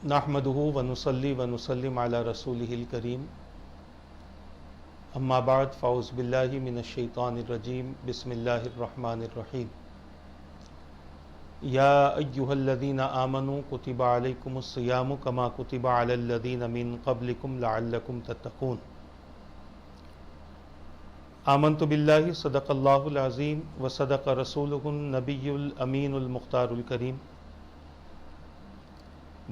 نحمدہ ونصلی ونسلم علی رسولہ الکریم اما بعد فاعوذ باللہ من الشیطان الرجیم بسم اللہ الرحمن الرحیم یا ایہا الذین آمنوا کتب علیکم الصیام کما کتب علی الذین من قبلکم لعلکم تتقون آمنت باللہ صدق اللہ العظیم وصدق رسولہ النبی الامین المختار الکریم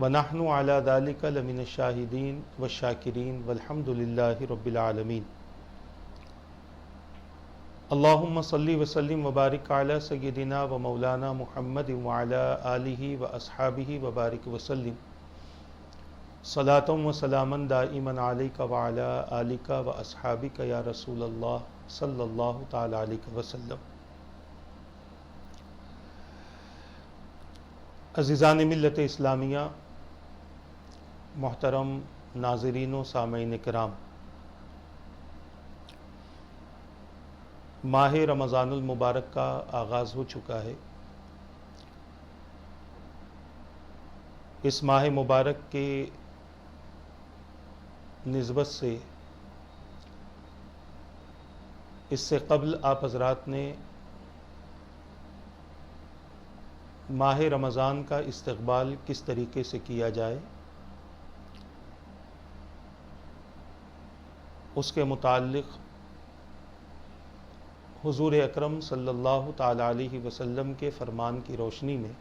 وَنَحْنُ عَلَى ذَلِكَ لَمِنَ الشَّاهِدِينَ وَالشَّاكِرِينَ وَالْحَمْدُ لِلَّهِ رَبِّ الْعَالَمِينَ اللہم صلی وسلم وبارک علی سیدنا و مولانا محمد وعلی آلہ واصحابہ وبارک وسلم صلاۃ و سلاما دائما علیک وعلی آلک واصحابک یا رسول اللہ صلی اللہ تعالی علیہ وسلم۔ عزیزان ملت اسلامیہ، محترم ناظرین و سامعین کرام، ماہ رمضان المبارک کا آغاز ہو چکا ہے۔ اس ماہ مبارک کے نسبت سے اس سے قبل آپ حضرات نے ماہ رمضان کا استقبال کس طریقے سے کیا جائے اس کے متعلق حضور اکرم صلی اللہ تعالی علیہ وسلم کے فرمان کی روشنی میں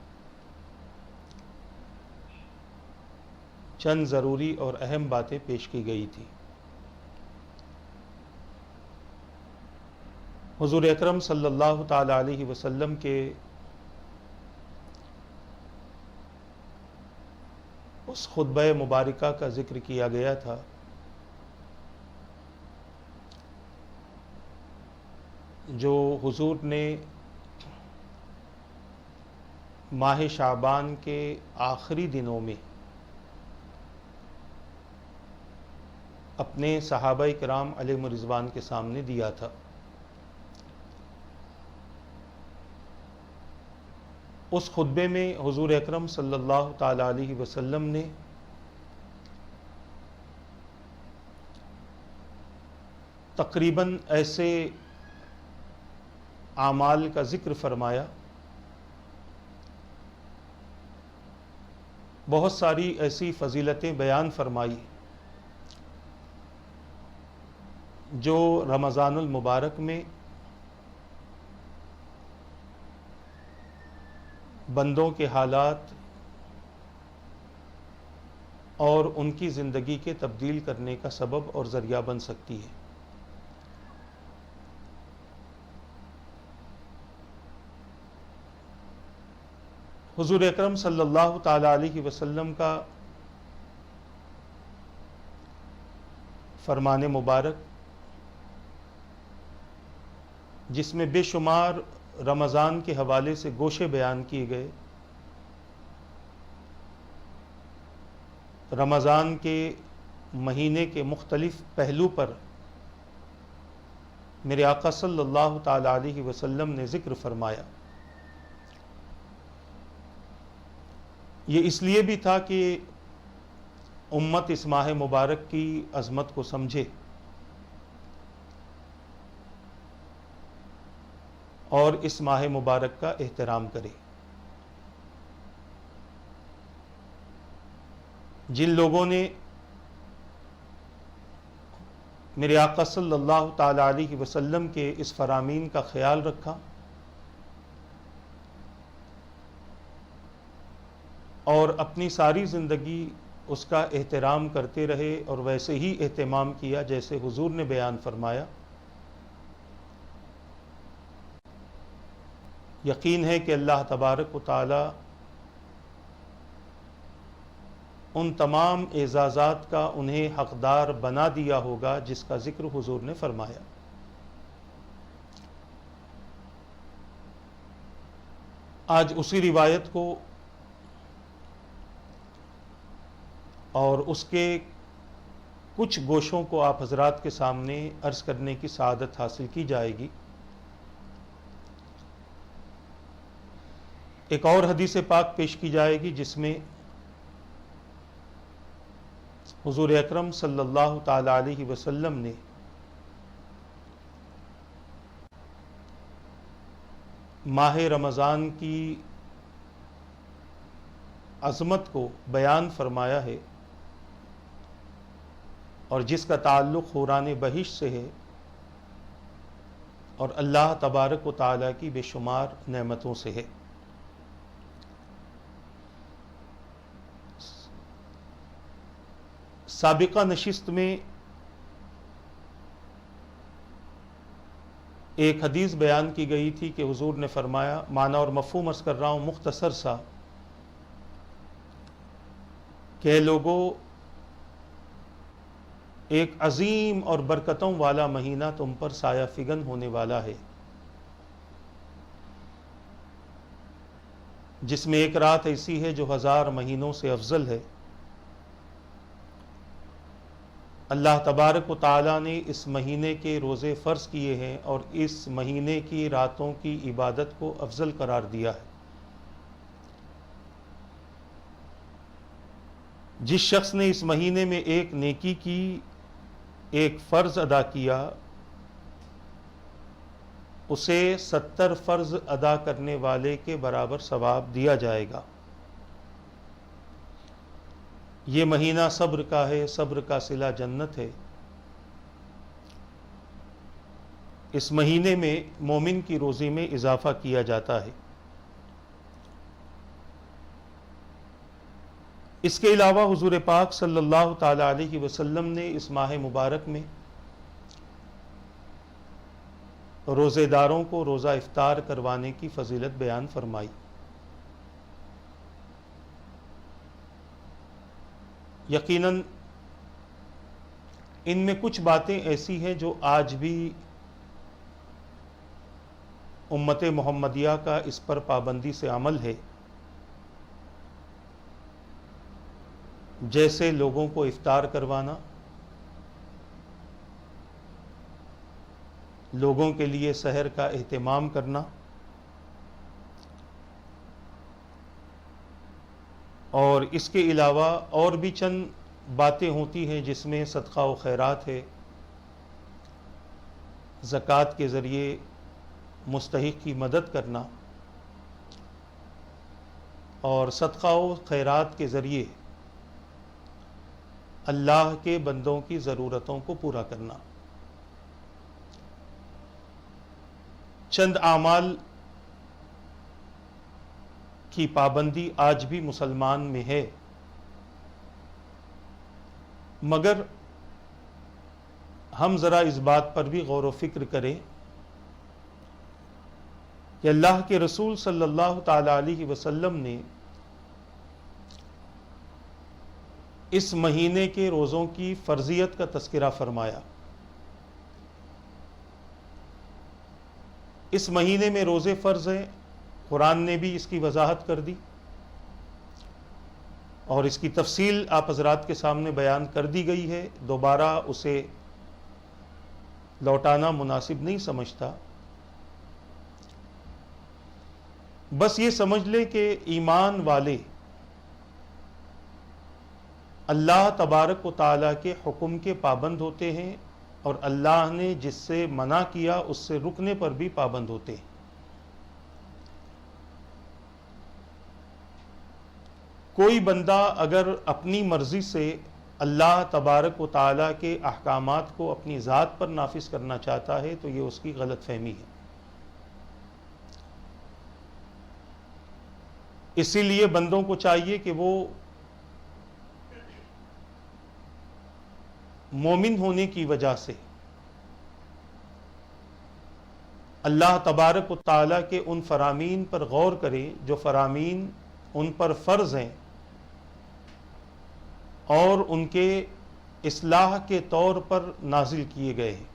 چند ضروری اور اہم باتیں پیش کی گئی تھی۔ حضور اکرم صلی اللہ تعالی علیہ وسلم کے اس خطبہ مبارکہ کا ذکر کیا گیا تھا جو حضور نے ماہ شعبان کے آخری دنوں میں اپنے صحابہ کرام علیہم رضوان کے سامنے دیا تھا۔ اس خطبے میں حضور اکرم صلی اللہ تعالی علیہ وسلم نے تقریباً ایسے اعمال کا ذکر فرمایا، بہت ساری ایسی فضیلتیں بیان فرمائی جو رمضان المبارک میں بندوں کے حالات اور ان کی زندگی کے تبدیل کرنے کا سبب اور ذریعہ بن سکتی ہے۔ حضور اکرم صلی اللہ تعالی علیہ وسلم کا فرمان مبارک جس میں بے شمار رمضان کے حوالے سے گوشے بیان کیے گئے، رمضان کے مہینے کے مختلف پہلو پر میرے آقا صلی اللہ تعالی علیہ وسلم نے ذکر فرمایا۔ یہ اس لیے بھی تھا کہ امت اس ماہ مبارک کی عظمت کو سمجھے اور اس ماہ مبارک کا احترام کرے۔ جن لوگوں نے میرے آقا صلی اللہ تعالی علیہ وسلم کے اس فرامین کا خیال رکھا اور اپنی ساری زندگی اس کا احترام کرتے رہے اور ویسے ہی اہتمام کیا جیسے حضور نے بیان فرمایا، یقین ہے کہ اللہ تبارک و تعالی ان تمام اعزازات کا انہیں حقدار بنا دیا ہوگا جس کا ذکر حضور نے فرمایا۔ آج اسی روایت کو اور اس کے کچھ گوشوں کو آپ حضرات کے سامنے عرض کرنے کی سعادت حاصل کی جائے گی۔ ایک اور حدیث پاک پیش کی جائے گی جس میں حضور اکرم صلی اللہ تعالی علیہ وسلم نے ماہ رمضان کی عظمت کو بیان فرمایا ہے، اور جس کا تعلق حوران بہشت سے ہے اور اللہ تبارک و تعالیٰ کی بے شمار نعمتوں سے ہے۔ سابقہ نشست میں ایک حدیث بیان کی گئی تھی کہ حضور نے فرمایا، معنی اور مفہوم عرض کر رہا ہوں مختصر سا، کہ اے لوگوں، ایک عظیم اور برکتوں والا مہینہ تم پر سایہ فگن ہونے والا ہے، جس میں ایک رات ایسی ہے جو 1000 مہینوں سے افضل ہے۔ اللہ تبارک و تعالیٰ نے اس مہینے کے روزے فرض کیے ہیں اور اس مہینے کی راتوں کی عبادت کو افضل قرار دیا ہے۔ جس شخص نے اس مہینے میں ایک نیکی کی، ایک فرض ادا کیا، اسے 70 فرض ادا کرنے والے کے برابر ثواب دیا جائے گا۔ یہ مہینہ صبر کا ہے، صبر کا صلہ جنت ہے۔ اس مہینے میں مومن کی روزی میں اضافہ کیا جاتا ہے۔ اس کے علاوہ حضور پاک صلی اللہ تعالی علیہ وسلم نے اس ماہ مبارک میں روزے داروں کو روزہ افطار کروانے کی فضیلت بیان فرمائی۔ یقیناً ان میں کچھ باتیں ایسی ہیں جو آج بھی امت محمدیہ کا اس پر پابندی سے عمل ہے، جیسے لوگوں کو افطار کروانا، لوگوں کے لیے سحر کا اہتمام کرنا، اور اس کے علاوہ اور بھی چند باتیں ہوتی ہیں جس میں صدقہ و خیرات ہے، زکوٰۃ کے ذریعے مستحق کی مدد کرنا، اور صدقہ و خیرات کے ذریعے اللہ کے بندوں کی ضرورتوں کو پورا کرنا۔ چند اعمال کی پابندی آج بھی مسلمان میں ہے، مگر ہم ذرا اس بات پر بھی غور و فکر کریں کہ اللہ کے رسول صلی اللہ تعالی علیہ وسلم نے اس مہینے کے روزوں کی فرضیت کا تذکرہ فرمایا۔ اس مہینے میں روزے فرض ہیں، قرآن نے بھی اس کی وضاحت کر دی، اور اس کی تفصیل آپ حضرات کے سامنے بیان کر دی گئی ہے، دوبارہ اسے لوٹانا مناسب نہیں سمجھتا۔ بس یہ سمجھ لے کہ ایمان والے اللہ تبارک و تعالیٰ کے حکم کے پابند ہوتے ہیں، اور اللہ نے جس سے منع کیا اس سے رکنے پر بھی پابند ہوتے ہیں۔ کوئی بندہ اگر اپنی مرضی سے اللہ تبارک و تعالیٰ کے احکامات کو اپنی ذات پر نافذ کرنا چاہتا ہے تو یہ اس کی غلط فہمی ہے۔ اسی لیے بندوں کو چاہیے کہ وہ مومن ہونے کی وجہ سے اللہ تبارک و تعالیٰ کے ان فرامین پر غور کریں جو فرامین ان پر فرض ہیں اور ان کے اصلاح کے طور پر نازل کیے گئے ہیں۔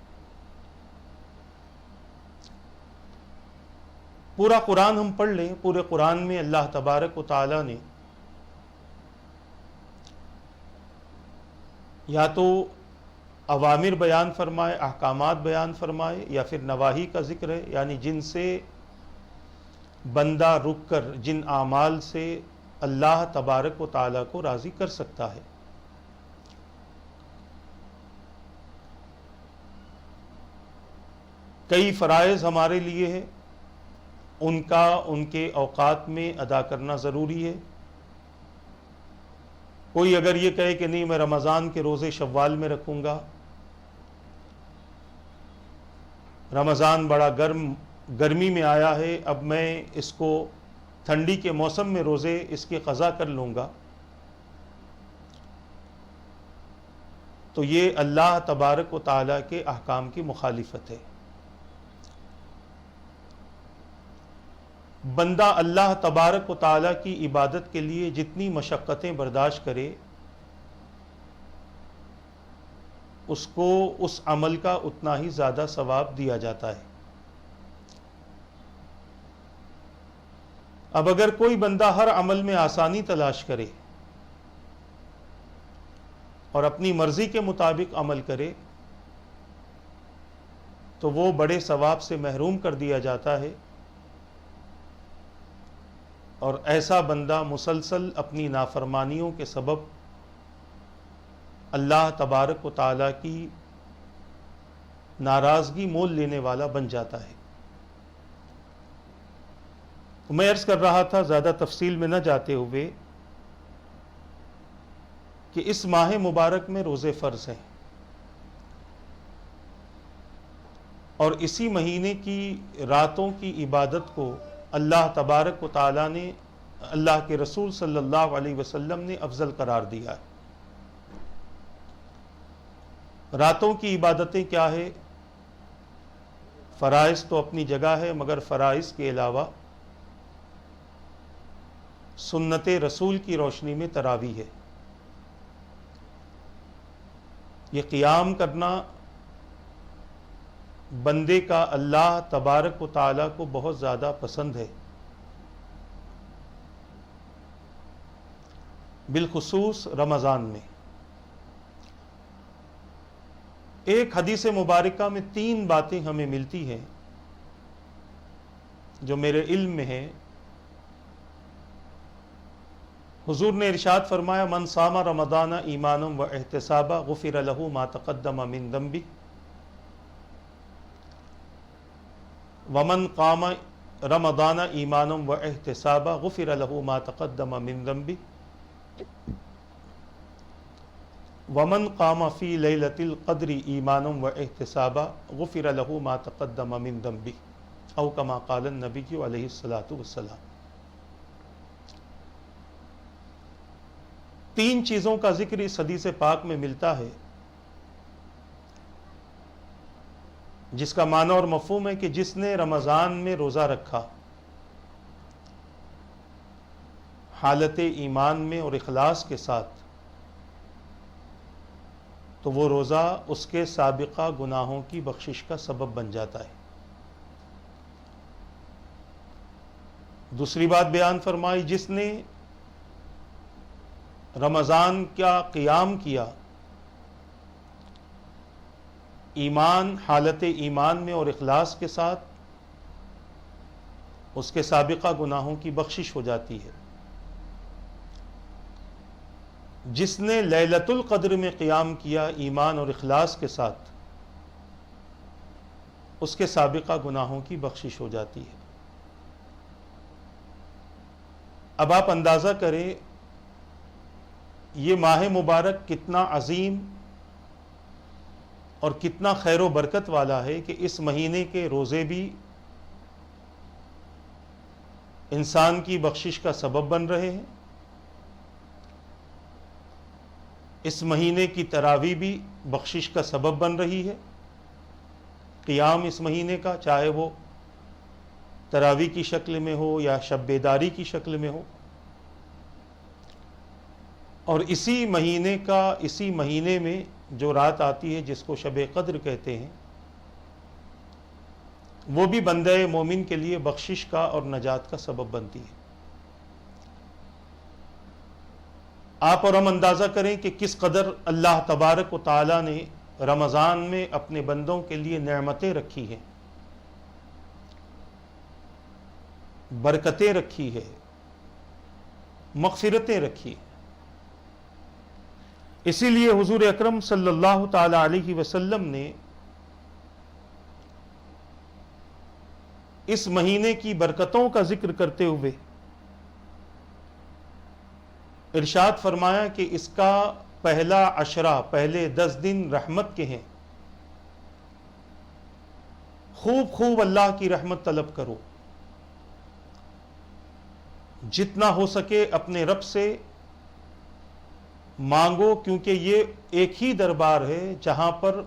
پورا قرآن ہم پڑھ لیں، پورے قرآن میں اللہ تبارک و تعالیٰ نے یا تو اوامر بیان فرمائے، احکامات بیان فرمائے، یا پھر نواہی کا ذکر ہے، یعنی جن سے بندہ رک کر جن اعمال سے اللہ تبارک و تعالیٰ کو راضی کر سکتا ہے۔ کئی فرائض ہمارے لیے ہیں، ان کا ان کے اوقات میں ادا کرنا ضروری ہے۔ کوئی اگر یہ کہے کہ نہیں میں رمضان کے روزے شوال میں رکھوں گا، رمضان بڑا گرمی میں آیا ہے، اب میں اس کو ٹھنڈی کے موسم میں روزے اس کی قضا کر لوں گا، تو یہ اللہ تبارک و تعالیٰ کے احکام کی مخالفت ہے۔ بندہ اللہ تبارک و تعالیٰ کی عبادت کے لیے جتنی مشقتیں برداشت کرے، اس کو اس عمل کا اتنا ہی زیادہ ثواب دیا جاتا ہے۔ اب اگر کوئی بندہ ہر عمل میں آسانی تلاش کرے اور اپنی مرضی کے مطابق عمل کرے تو وہ بڑے ثواب سے محروم کر دیا جاتا ہے، اور ایسا بندہ مسلسل اپنی نافرمانیوں کے سبب اللہ تبارک و تعالیٰ کی ناراضگی مول لینے والا بن جاتا ہے۔ میں عرض کر رہا تھا زیادہ تفصیل میں نہ جاتے ہوئے کہ اس ماہ مبارک میں روزے فرض ہیں، اور اسی مہینے کی راتوں کی عبادت کو اللہ تبارک و تعالیٰ نے، اللہ کے رسول صلی اللہ علیہ وسلم نے افضل قرار دیا ہے۔ راتوں کی عبادتیں کیا ہے؟ فرائض تو اپنی جگہ ہے، مگر فرائض کے علاوہ سنت رسول کی روشنی میں تراویح ہے۔ یہ قیام کرنا بندے کا اللہ تبارک و تعالیٰ کو بہت زیادہ پسند ہے، بالخصوص رمضان میں۔ ایک حدیث مبارکہ میں 3 باتیں ہمیں ملتی ہیں جو میرے علم میں ہیں۔ حضور نے ارشاد فرمایا، من صام رمضان ایمانا و احتسابا غفر له ما تقدم من ذنبه، ومن قام رمضان ایمانا و احتسابا غفر له ما تقدم من ذنبه، ومن قام فی لیلۃ القدر ایمانا و احتسابا غفر له ما تقدم من ذنبه، او کما قال النبی علیہ الصلوۃ والسلام۔ 3 چیزوں کا ذکر اس حدیث پاک میں ملتا ہے جس کا معنی اور مفہوم ہے کہ جس نے رمضان میں روزہ رکھا حالت ایمان میں اور اخلاص کے ساتھ، تو وہ روزہ اس کے سابقہ گناہوں کی بخشش کا سبب بن جاتا ہے۔ دوسری بات بیان فرمائی، جس نے رمضان کا قیام کیا ایمان، حالت ایمان میں اور اخلاص کے ساتھ، اس کے سابقہ گناہوں کی بخشش ہو جاتی ہے۔ جس نے لیلۃ القدر میں قیام کیا ایمان اور اخلاص کے ساتھ، اس کے سابقہ گناہوں کی بخشش ہو جاتی ہے۔ اب آپ اندازہ کریں یہ ماہ مبارک کتنا عظیم اور کتنا خیر و برکت والا ہے کہ اس مہینے کے روزے بھی انسان کی بخشش کا سبب بن رہے ہیں، اس مہینے کی تراویح بھی بخشش کا سبب بن رہی ہے۔ قیام اس مہینے کا، چاہے وہ تراویح کی شکل میں ہو یا شب بیداری کی شکل میں ہو، اور اسی مہینے میں جو رات آتی ہے جس کو شب قدر کہتے ہیں، وہ بھی بندہ مومن کے لیے بخشش کا اور نجات کا سبب بنتی ہے۔ آپ اور ہم اندازہ کریں کہ کس قدر اللہ تبارک و تعالی نے رمضان میں اپنے بندوں کے لیے نعمتیں رکھی ہیں، برکتیں رکھی ہے، مغفرتیں رکھی ہیں۔ اسی لیے حضور اکرم صلی اللہ تعالی علیہ وسلم نے اس مہینے کی برکتوں کا ذکر کرتے ہوئے ارشاد فرمایا کہ اس کا پہلا عشرہ، پہلے 10 دن رحمت کے ہیں، خوب خوب اللہ کی رحمت طلب کرو، جتنا ہو سکے اپنے رب سے مانگو، کیونکہ یہ ایک ہی دربار ہے جہاں پر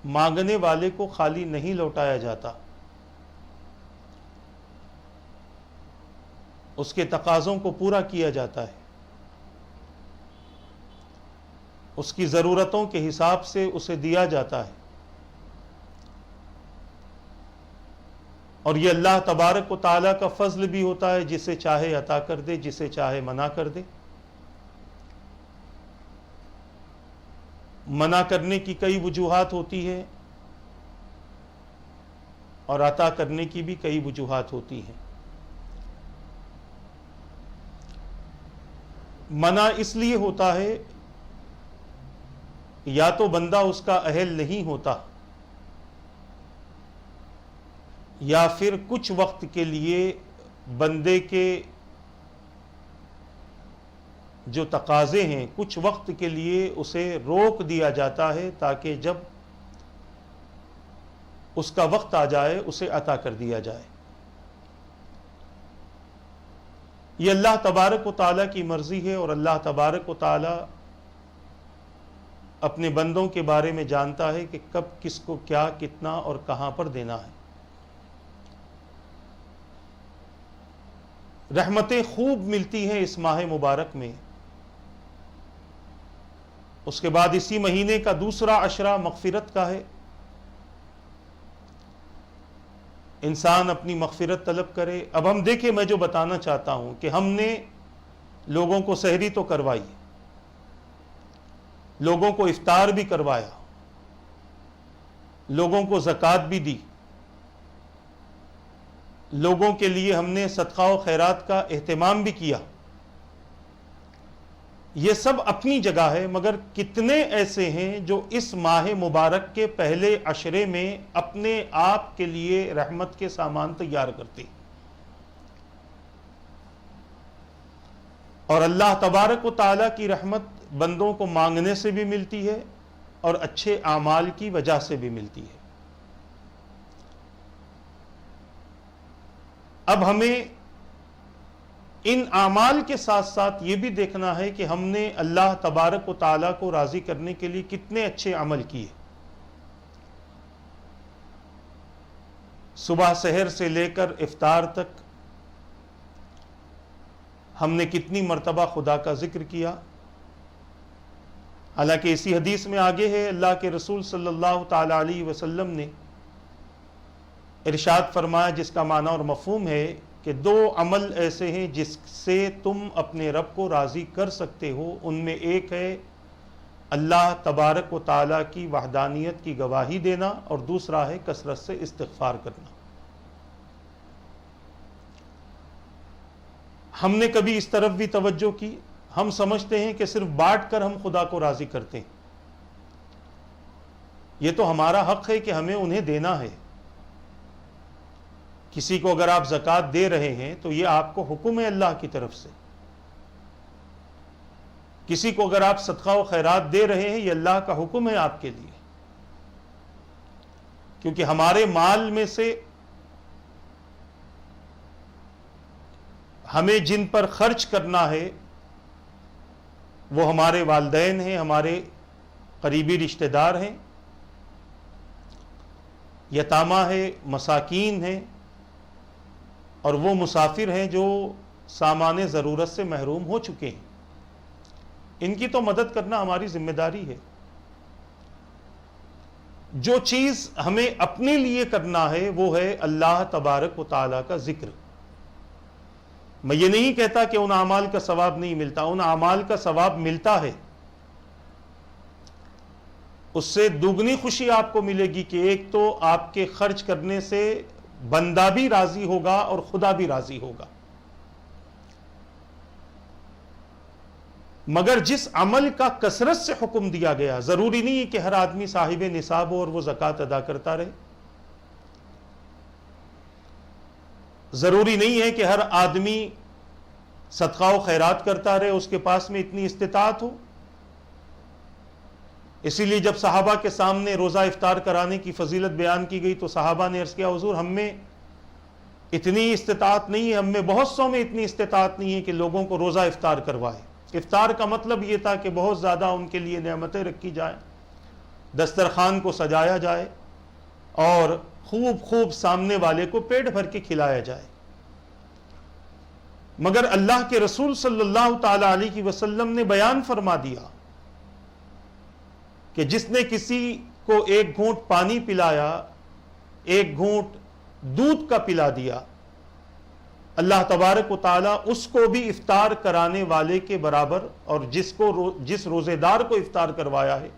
مانگنے والے کو خالی نہیں لوٹایا جاتا، اس کے تقاضوں کو پورا کیا جاتا ہے، اس کی ضرورتوں کے حساب سے اسے دیا جاتا ہے، اور یہ اللہ تبارک و تعالیٰ کا فضل بھی ہوتا ہے، جسے چاہے عطا کر دے، جسے چاہے منع کر دے۔ منع کرنے کی کئی وجوہات ہوتی ہے اور عطا کرنے کی بھی کئی وجوہات ہوتی ہیں۔ منع اس لیے ہوتا ہے یا تو بندہ اس کا اہل نہیں ہوتا، یا پھر کچھ وقت کے لیے بندے کے جو تقاضے ہیں کچھ وقت کے لیے اسے روک دیا جاتا ہے، تاکہ جب اس کا وقت آ جائے اسے عطا کر دیا جائے۔ یہ اللہ تبارک و تعالیٰ کی مرضی ہے، اور اللہ تبارک و تعالیٰ اپنے بندوں کے بارے میں جانتا ہے کہ کب کس کو کیا، کتنا اور کہاں پر دینا ہے۔ رحمتیں خوب ملتی ہیں اس ماہ مبارک میں۔ اس کے بعد اسی مہینے کا دوسرا عشرہ مغفرت کا ہے، انسان اپنی مغفرت طلب کرے۔ اب ہم دیکھیں، میں جو بتانا چاہتا ہوں کہ ہم نے لوگوں کو سحری تو کروائی، لوگوں کو افطار بھی کروایا، لوگوں کو زکوٰۃ بھی دی، لوگوں کے لیے ہم نے صدقہ و خیرات کا اہتمام بھی کیا، یہ سب اپنی جگہ ہے، مگر کتنے ایسے ہیں جو اس ماہ مبارک کے پہلے عشرے میں اپنے آپ کے لیے رحمت کے سامان تیار کرتے، اور اللہ تبارک و تعالیٰ کی رحمت بندوں کو مانگنے سے بھی ملتی ہے اور اچھے اعمال کی وجہ سے بھی ملتی ہے۔ اب ہمیں ان اعمال کے ساتھ ساتھ یہ بھی دیکھنا ہے کہ ہم نے اللہ تبارک و تعالیٰ کو راضی کرنے کے لیے کتنے اچھے عمل کیے۔ صبح سحر سے لے کر افطار تک ہم نے کتنی مرتبہ خدا کا ذکر کیا۔ حالانکہ اسی حدیث میں آگے ہے، اللہ کے رسول صلی اللہ تعالی علیہ وسلم نے ارشاد فرمایا، جس کا معنی اور مفہوم ہے کہ 2 عمل ایسے ہیں جس سے تم اپنے رب کو راضی کر سکتے ہو، ان میں ایک ہے اللہ تبارک و تعالیٰ کی وحدانیت کی گواہی دینا، اور دوسرا ہے کثرت سے استغفار کرنا۔ ہم نے کبھی اس طرف بھی توجہ کی؟ ہم سمجھتے ہیں کہ صرف بانٹ کر ہم خدا کو راضی کرتے ہیں، یہ تو ہمارا حق ہے کہ ہمیں انہیں دینا ہے۔ کسی کو اگر آپ زکوٰۃ دے رہے ہیں تو یہ آپ کو حکم ہے اللہ کی طرف سے، کسی کو اگر آپ صدقہ و خیرات دے رہے ہیں یہ اللہ کا حکم ہے آپ کے لیے، کیونکہ ہمارے مال میں سے ہمیں جن پر خرچ کرنا ہے وہ ہمارے والدین ہیں، ہمارے قریبی رشتہ دار ہیں، یتامہ ہے، مساکین ہیں، اور وہ مسافر ہیں جو سامان ضرورت سے محروم ہو چکے ہیں، ان کی تو مدد کرنا ہماری ذمہ داری ہے۔ جو چیز ہمیں اپنے لیے کرنا ہے وہ ہے اللہ تبارک و تعالیٰ کا ذکر۔ میں یہ نہیں کہتا کہ ان اعمال کا ثواب نہیں ملتا، ان اعمال کا ثواب ملتا ہے، اس سے دوگنی خوشی آپ کو ملے گی کہ ایک تو آپ کے خرچ کرنے سے بندہ بھی راضی ہوگا اور خدا بھی راضی ہوگا۔ مگر جس عمل کا کثرت سے حکم دیا گیا، ضروری نہیں ہے کہ ہر آدمی صاحب نصاب ہو اور وہ زکوٰۃ ادا کرتا رہے۔ ضروری نہیں ہے کہ ہر آدمی صدقہ و خیرات کرتا رہے، اس کے پاس میں اتنی استطاعت ہو۔ اسی لیے جب صحابہ کے سامنے روزہ افطار کرانے کی فضیلت بیان کی گئی تو صحابہ نے عرض کیا حضور ہم میں اتنی استطاعت نہیں ہے، ہم میں بہت سو میں اتنی استطاعت نہیں ہے کہ لوگوں کو روزہ افطار کروائے۔ افطار کا مطلب یہ تھا کہ بہت زیادہ ان کے لیے نعمتیں رکھی جائیں، دسترخوان کو سجایا جائے اور خوب خوب سامنے والے کو پیٹ بھر کے کھلایا جائے۔ مگر اللہ کے رسول صلی اللہ تعالی علیہ وسلم نے بیان فرما دیا کہ جس نے کسی کو ایک گھونٹ پانی پلایا، ایک گھونٹ دودھ کا پلا دیا، اللہ تبارک و تعالیٰ اس کو بھی افطار کرانے والے کے برابر، اور جس روزے دار کو افطار کروایا ہے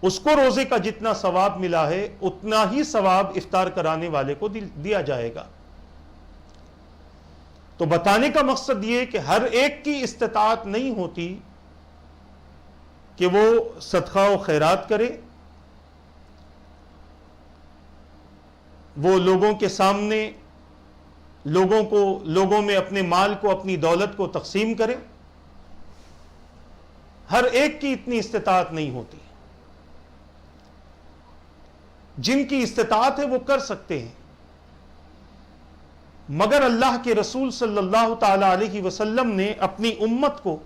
اس کو روزے کا جتنا ثواب ملا ہے اتنا ہی ثواب افطار کرانے والے کو دیا جائے گا۔ تو بتانے کا مقصد یہ کہ ہر ایک کی استطاعت نہیں ہوتی کہ وہ صدقہ و خیرات کرے، وہ لوگوں کے سامنے لوگوں میں اپنے مال کو، اپنی دولت کو تقسیم کرے۔ ہر ایک کی اتنی استطاعت نہیں ہوتی۔ جن کی استطاعت ہے وہ کر سکتے ہیں، مگر اللہ کے رسول صلی اللہ تعالی علیہ وسلم نے اپنی امت کو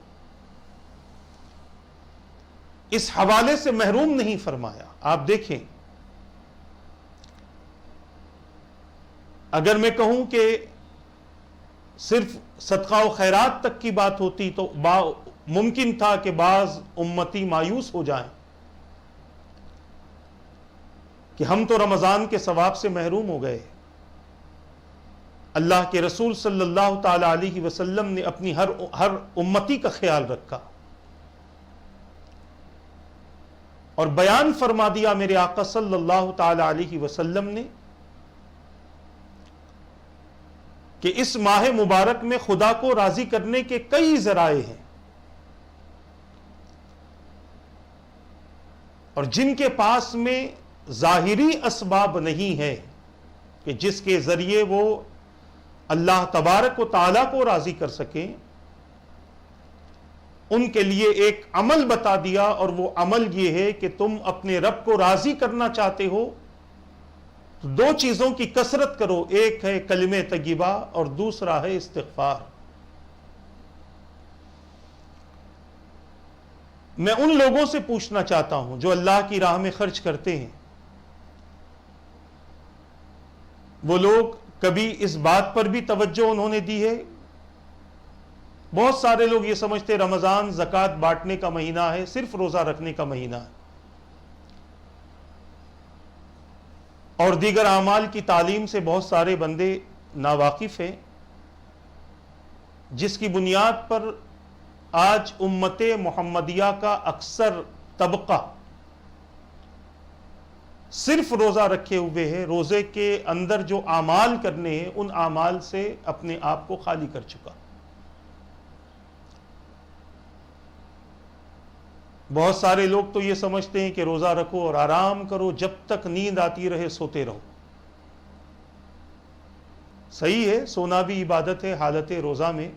اس حوالے سے محروم نہیں فرمایا۔ آپ دیکھیں، اگر میں کہوں کہ صرف صدقہ و خیرات تک کی بات ہوتی تو ممکن تھا کہ بعض امتی مایوس ہو جائیں کہ ہم تو رمضان کے ثواب سے محروم ہو گئے۔ اللہ کے رسول صلی اللہ تعالی علیہ وسلم نے اپنی ہر امتی کا خیال رکھا اور بیان فرما دیا میرے آقا صلی اللہ تعالی علیہ وسلم نے کہ اس ماہ مبارک میں خدا کو راضی کرنے کے کئی ذرائع ہیں، اور جن کے پاس میں ظاہری اسباب نہیں ہے کہ جس کے ذریعے وہ اللہ تبارک و تعالیٰ کو راضی کر سکیں، ان کے لیے ایک عمل بتا دیا، اور وہ عمل یہ ہے کہ تم اپنے رب کو راضی کرنا چاہتے ہو تو دو چیزوں کی کثرت کرو، ایک ہے کلمہ طیبہ اور دوسرا ہے استغفار۔ میں ان لوگوں سے پوچھنا چاہتا ہوں جو اللہ کی راہ میں خرچ کرتے ہیں، وہ لوگ کبھی اس بات پر بھی توجہ انہوں نے دی ہے؟ بہت سارے لوگ یہ سمجھتے رمضان زکوٰۃ بانٹنے کا مہینہ ہے، صرف روزہ رکھنے کا مہینہ ہے، اور دیگر اعمال کی تعلیم سے بہت سارے بندے ناواقف ہیں، جس کی بنیاد پر آج امت محمدیہ کا اکثر طبقہ صرف روزہ رکھے ہوئے ہے، روزے کے اندر جو اعمال کرنے ہیں ان اعمال سے اپنے آپ کو خالی کر چکا۔ بہت سارے لوگ تو یہ سمجھتے ہیں کہ روزہ رکھو اور آرام کرو، جب تک نیند آتی رہے سوتے رہو۔ صحیح ہے، سونا بھی عبادت ہے حالت روزہ میں،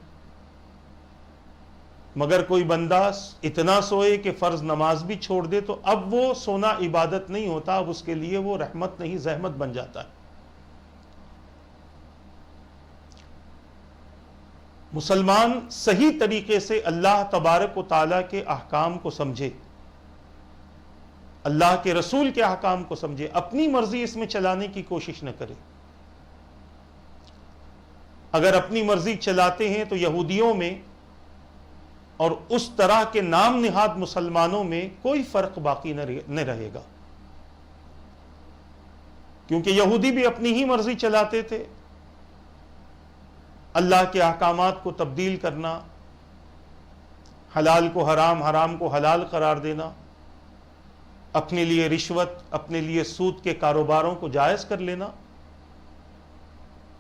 مگر کوئی بندہ اتنا سوئے کہ فرض نماز بھی چھوڑ دے تو اب وہ سونا عبادت نہیں ہوتا، اب اس کے لیے وہ رحمت نہیں زحمت بن جاتا ہے۔ مسلمان صحیح طریقے سے اللہ تبارک و تعالیٰ کے احکام کو سمجھے، اللہ کے رسول کے احکام کو سمجھے، اپنی مرضی اس میں چلانے کی کوشش نہ کرے۔ اگر اپنی مرضی چلاتے ہیں تو یہودیوں میں اور اس طرح کے نام نہاد مسلمانوں میں کوئی فرق باقی نہ رہے گا، کیونکہ یہودی بھی اپنی ہی مرضی چلاتے تھے۔ اللہ کے احکامات کو تبدیل کرنا، حلال کو حرام، حرام کو حلال قرار دینا، اپنے لیے رشوت، اپنے لیے سود کے کاروباروں کو جائز کر لینا۔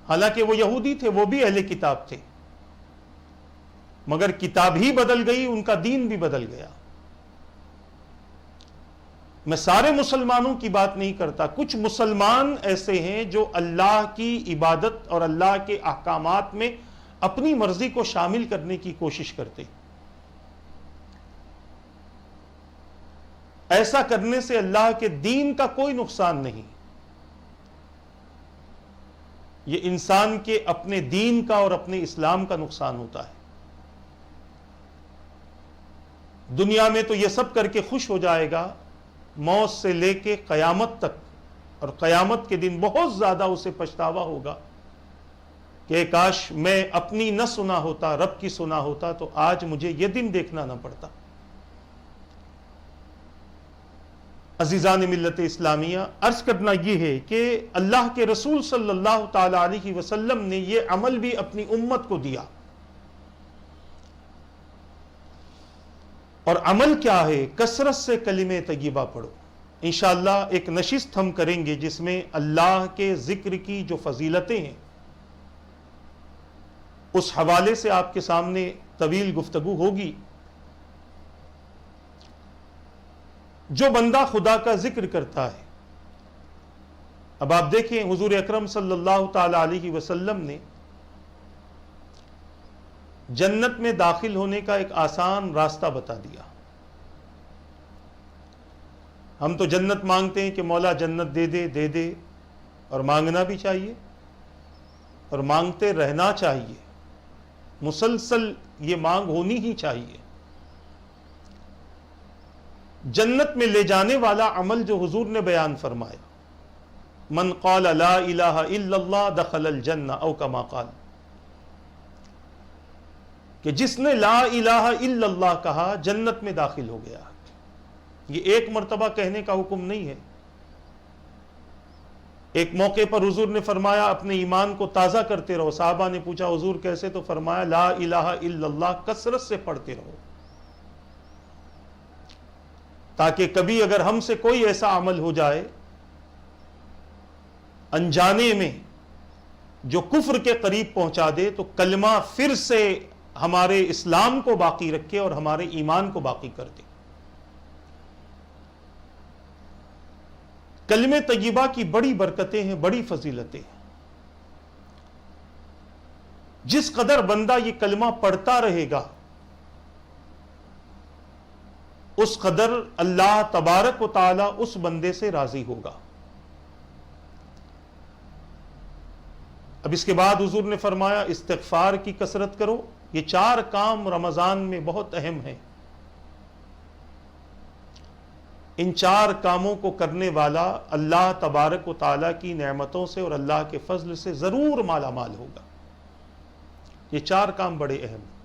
حالانکہ وہ یہودی تھے، وہ بھی اہل کتاب تھے، مگر کتاب ہی بدل گئی، ان کا دین بھی بدل گیا۔ میں سارے مسلمانوں کی بات نہیں کرتا، کچھ مسلمان ایسے ہیں جو اللہ کی عبادت اور اللہ کے احکامات میں اپنی مرضی کو شامل کرنے کی کوشش کرتے ہیں۔ ایسا کرنے سے اللہ کے دین کا کوئی نقصان نہیں، یہ انسان کے اپنے دین کا اور اپنے اسلام کا نقصان ہوتا ہے۔ دنیا میں تو یہ سب کر کے خوش ہو جائے گا، موت سے لے کے قیامت تک، اور قیامت کے دن بہت زیادہ اسے پچھتاوا ہوگا کہ کاش میں اپنی نہ سنا ہوتا، رب کی سنا ہوتا تو آج مجھے یہ دن دیکھنا نہ پڑتا۔ عزیزان ملت اسلامیہ، عرض کرنا یہ ہے کہ اللہ کے رسول صلی اللہ تعالی علیہ وسلم نے یہ عمل بھی اپنی امت کو دیا، اور عمل کیا ہے؟ کثرت سے کلمہ طیبہ پڑھو۔ انشاءاللہ ایک نشست ہم کریں گے جس میں اللہ کے ذکر کی جو فضیلتیں ہیں اس حوالے سے آپ کے سامنے طویل گفتگو ہوگی۔ جو بندہ خدا کا ذکر کرتا ہے، اب آپ دیکھیں حضور اکرم صلی اللہ تعالی علیہ وسلم نے جنت میں داخل ہونے کا ایک آسان راستہ بتا دیا۔ ہم تو جنت مانگتے ہیں کہ مولا جنت دے دے دے دے، اور مانگنا بھی چاہیے اور مانگتے رہنا چاہیے، مسلسل یہ مانگ ہونی ہی چاہیے۔ جنت میں لے جانے والا عمل جو حضور نے بیان فرمایا، من قال لا الہ الا اللہ دخل الجنہ او کما قال، کہ جس نے لا الہ الا اللہ کہا جنت میں داخل ہو گیا۔ یہ ایک مرتبہ کہنے کا حکم نہیں ہے۔ ایک موقع پر حضور نے فرمایا اپنے ایمان کو تازہ کرتے رہو۔ صحابہ نے پوچھا حضور کیسے؟ تو فرمایا لا الہ الا اللہ کثرت سے پڑھتے رہو، تاکہ کبھی اگر ہم سے کوئی ایسا عمل ہو جائے انجانے میں جو کفر کے قریب پہنچا دے تو کلمہ پھر سے ہمارے اسلام کو باقی رکھے اور ہمارے ایمان کو باقی کر دے۔ کلمہ طیبہ کی بڑی برکتیں ہیں، بڑی فضیلتیں ہیں۔ جس قدر بندہ یہ کلمہ پڑھتا رہے گا اس قدر اللہ تبارک و تعالی اس بندے سے راضی ہوگا۔ اب اس کے بعد حضور نے فرمایا استغفار کی کثرت کرو۔ یہ 4 کام رمضان میں بہت اہم ہیں۔ ان 4 کاموں کو کرنے والا اللہ تبارک و تعالی کی نعمتوں سے اور اللہ کے فضل سے ضرور مالا مال ہوگا۔ یہ 4 کام بڑے اہم ہیں۔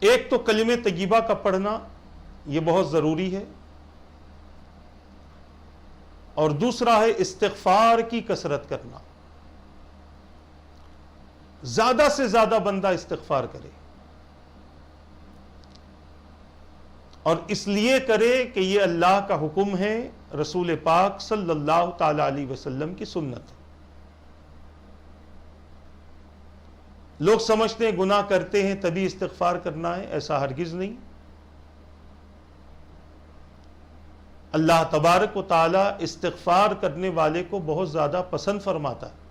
ایک تو کلمہ طیبہ کا پڑھنا، یہ بہت ضروری ہے، اور دوسرا ہے استغفار کی کثرت کرنا۔ زیادہ سے زیادہ بندہ استغفار کرے، اور اس لیے کرے کہ یہ اللہ کا حکم ہے، رسول پاک صلی اللہ تعالی علیہ وسلم کی سنت ہے۔ لوگ سمجھتے ہیں گناہ کرتے ہیں تبھی استغفار کرنا ہے، ایسا ہرگز نہیں۔ اللہ تبارک و تعالی استغفار کرنے والے کو بہت زیادہ پسند فرماتا ہے۔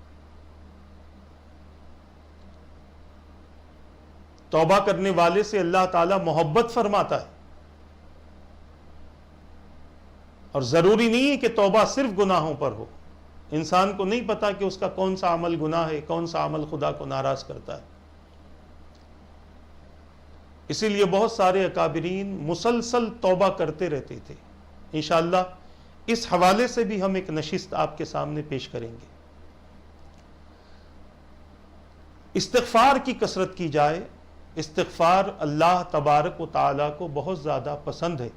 توبہ کرنے والے سے اللہ تعالی محبت فرماتا ہے، اور ضروری نہیں ہے کہ توبہ صرف گناہوں پر ہو۔ انسان کو نہیں پتا کہ اس کا کون سا عمل گناہ ہے، کون سا عمل خدا کو ناراض کرتا ہے۔ اسی لیے بہت سارے اکابرین مسلسل توبہ کرتے رہتے تھے۔ انشاءاللہ اس حوالے سے بھی ہم ایک نشست آپ کے سامنے پیش کریں گے۔ استغفار کی کثرت کی جائے۔ استغفار اللہ تبارک و تعالی کو بہت زیادہ پسند ہے،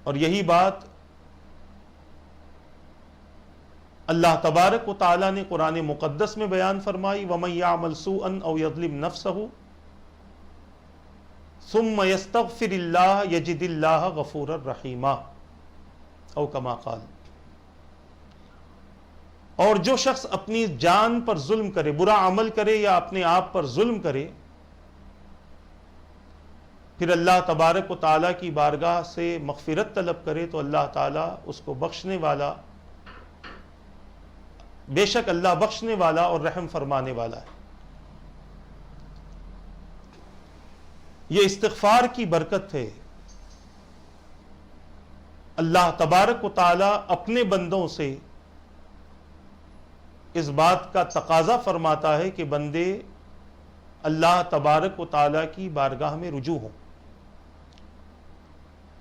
اور یہی بات اللہ تبارک و تعالی نے قرآن مقدس میں بیان فرمائی، وَمَن يَعْمَلْ سُوءًا أَوْ يَظْلِمْ نَفْسَهُ ثُمَّ يَسْتَغْفِرِ اللَّهَ يَجِدِ اللَّهَ غَفُورًا رَحِيمًا او کما قال۔ اور جو شخص اپنی جان پر ظلم کرے، برا عمل کرے یا اپنے آپ پر ظلم کرے، پھر اللہ تبارک و تعالیٰ کی بارگاہ سے مغفرت طلب کرے تو اللہ تعالیٰ اس کو بخشنے والا، بے شک اللہ بخشنے والا اور رحم فرمانے والا ہے۔ یہ استغفار کی برکت ہے۔ اللہ تبارک و تعالیٰ اپنے بندوں سے اس بات کا تقاضا فرماتا ہے کہ بندے اللہ تبارک و تعالیٰ کی بارگاہ میں رجوع ہوں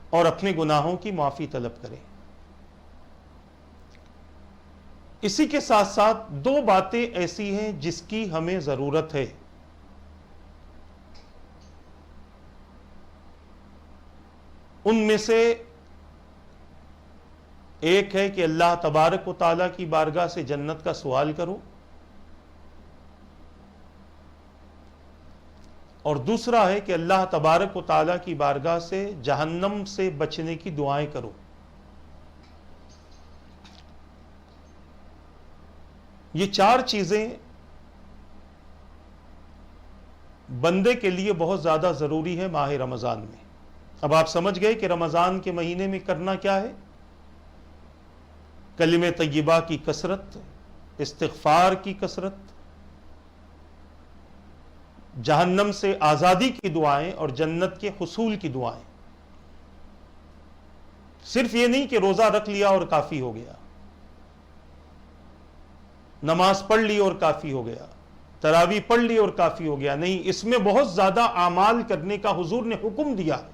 اور اپنے گناہوں کی معافی طلب کریں۔ اسی کے ساتھ ساتھ دو باتیں ایسی ہیں جس کی ہمیں ضرورت ہے۔ ان میں سے ایک ہے کہ اللہ تبارک و تعالیٰ کی بارگاہ سے جنت کا سوال کرو، اور دوسرا ہے کہ اللہ تبارک و تعالیٰ کی بارگاہ سے جہنم سے بچنے کی دعائیں کرو۔ یہ چار چیزیں بندے کے لیے بہت زیادہ ضروری ہے ماہ رمضان میں۔ اب آپ سمجھ گئے کہ رمضان کے مہینے میں کرنا کیا ہے؟ کلمہ طیبہ کی کثرت، استغفار کی کثرت، جہنم سے آزادی کی دعائیں اور جنت کے حصول کی دعائیں۔ صرف یہ نہیں کہ روزہ رکھ لیا اور کافی ہو گیا، نماز پڑھ لی اور کافی ہو گیا، تراویح پڑھ لی اور کافی ہو گیا، نہیں، اس میں بہت زیادہ اعمال کرنے کا حضور نے حکم دیا ہے،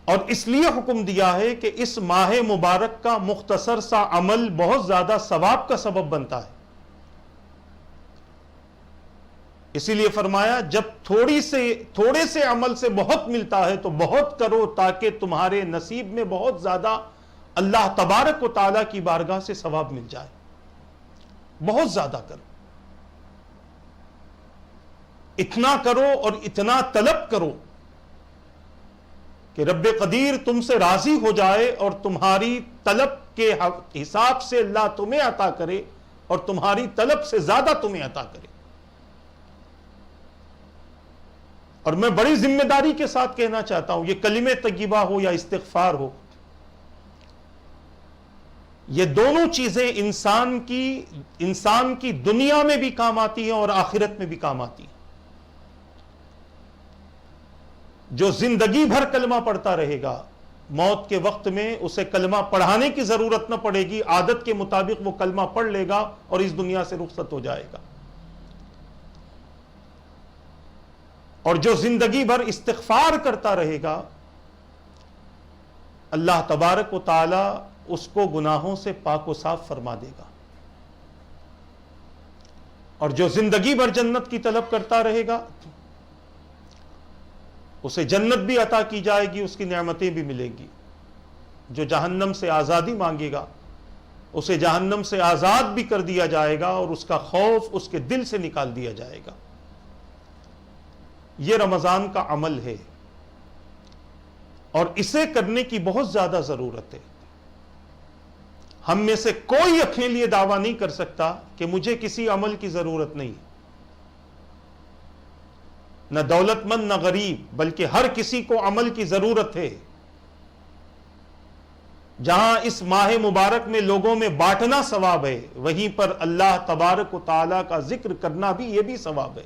اور اس لیے حکم دیا ہے کہ اس ماہ مبارک کا مختصر سا عمل بہت زیادہ ثواب کا سبب بنتا ہے۔ اسی لیے فرمایا جب تھوڑے سے عمل سے بہت ملتا ہے تو بہت کرو تاکہ تمہارے نصیب میں بہت زیادہ اللہ تبارک و تعالیٰ کی بارگاہ سے ثواب مل جائے۔ بہت زیادہ کرو، اتنا کرو اور اتنا طلب کرو کہ رب قدیر تم سے راضی ہو جائے اور تمہاری طلب کے حساب سے اللہ تمہیں عطا کرے اور تمہاری طلب سے زیادہ تمہیں عطا کرے۔ اور میں بڑی ذمہ داری کے ساتھ کہنا چاہتا ہوں، یہ کلمہ طیبہ ہو یا استغفار ہو، یہ دونوں چیزیں انسان کی دنیا میں بھی کام آتی ہیں اور آخرت میں بھی کام آتی ہیں۔ جو زندگی بھر کلمہ پڑھتا رہے گا، موت کے وقت میں اسے کلمہ پڑھانے کی ضرورت نہ پڑے گی، عادت کے مطابق وہ کلمہ پڑھ لے گا اور اس دنیا سے رخصت ہو جائے گا۔ اور جو زندگی بھر استغفار کرتا رہے گا، اللہ تبارک و تعالی اس کو گناہوں سے پاک و صاف فرما دے گا۔ اور جو زندگی بھر جنت کی طلب کرتا رہے گا، اسے جنت بھی عطا کی جائے گی، اس کی نعمتیں بھی ملیں گی۔ جو جہنم سے آزادی مانگے گا، اسے جہنم سے آزاد بھی کر دیا جائے گا اور اس کا خوف اس کے دل سے نکال دیا جائے گا۔ یہ رمضان کا عمل ہے اور اسے کرنے کی بہت زیادہ ضرورت ہے۔ ہم میں سے کوئی اپنے لیے دعویٰ نہیں کر سکتا کہ مجھے کسی عمل کی ضرورت نہیں، نہ دولت مند نہ غریب، بلکہ ہر کسی کو عمل کی ضرورت ہے۔ جہاں اس ماہ مبارک میں لوگوں میں بانٹنا ثواب ہے، وہیں پر اللہ تبارک و تعالیٰ کا ذکر کرنا بھی یہ بھی ثواب ہے۔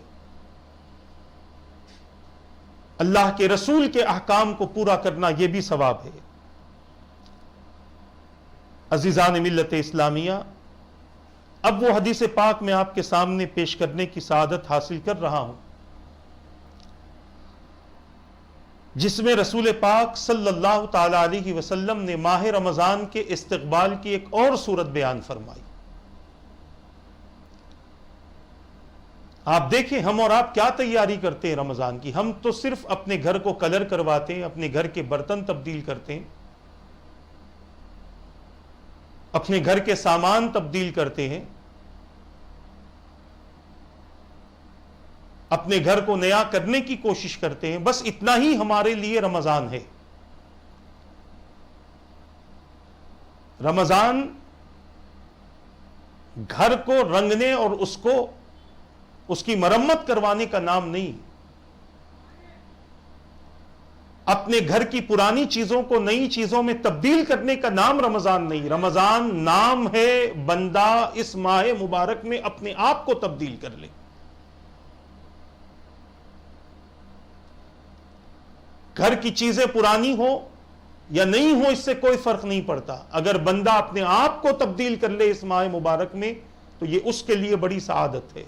اللہ کے رسول کے احکام کو پورا کرنا یہ بھی ثواب ہے۔ عزیزان ملت اسلامیہ، اب وہ حدیث پاک میں آپ کے سامنے پیش کرنے کی سعادت حاصل کر رہا ہوں جس میں رسول پاک صلی اللہ تعالی علیہ وسلم نے ماہ رمضان کے استقبال کی ایک اور صورت بیان فرمائی۔ آپ دیکھیں ہم اور آپ کیا تیاری کرتے ہیں رمضان کی۔ ہم تو صرف اپنے گھر کو کلر کرواتے ہیں، اپنے گھر کے برتن تبدیل کرتے ہیں، اپنے گھر کے سامان تبدیل کرتے ہیں، اپنے گھر کو نیا کرنے کی کوشش کرتے ہیں، بس اتنا ہی ہمارے لیے رمضان ہے۔ رمضان گھر کو رنگنے اور اس کی مرمت کروانے کا نام نہیں، اپنے گھر کی پرانی چیزوں کو نئی چیزوں میں تبدیل کرنے کا نام رمضان نہیں. رمضان نام ہے بندہ اس ماہ مبارک میں اپنے آپ کو تبدیل کر لے. گھر کی چیزیں پرانی ہو یا نہیں ہو اس سے کوئی فرق نہیں پڑتا. اگر بندہ اپنے آپ کو تبدیل کر لے اس ماہ مبارک میں تو یہ اس کے لیے بڑی سعادت ہے.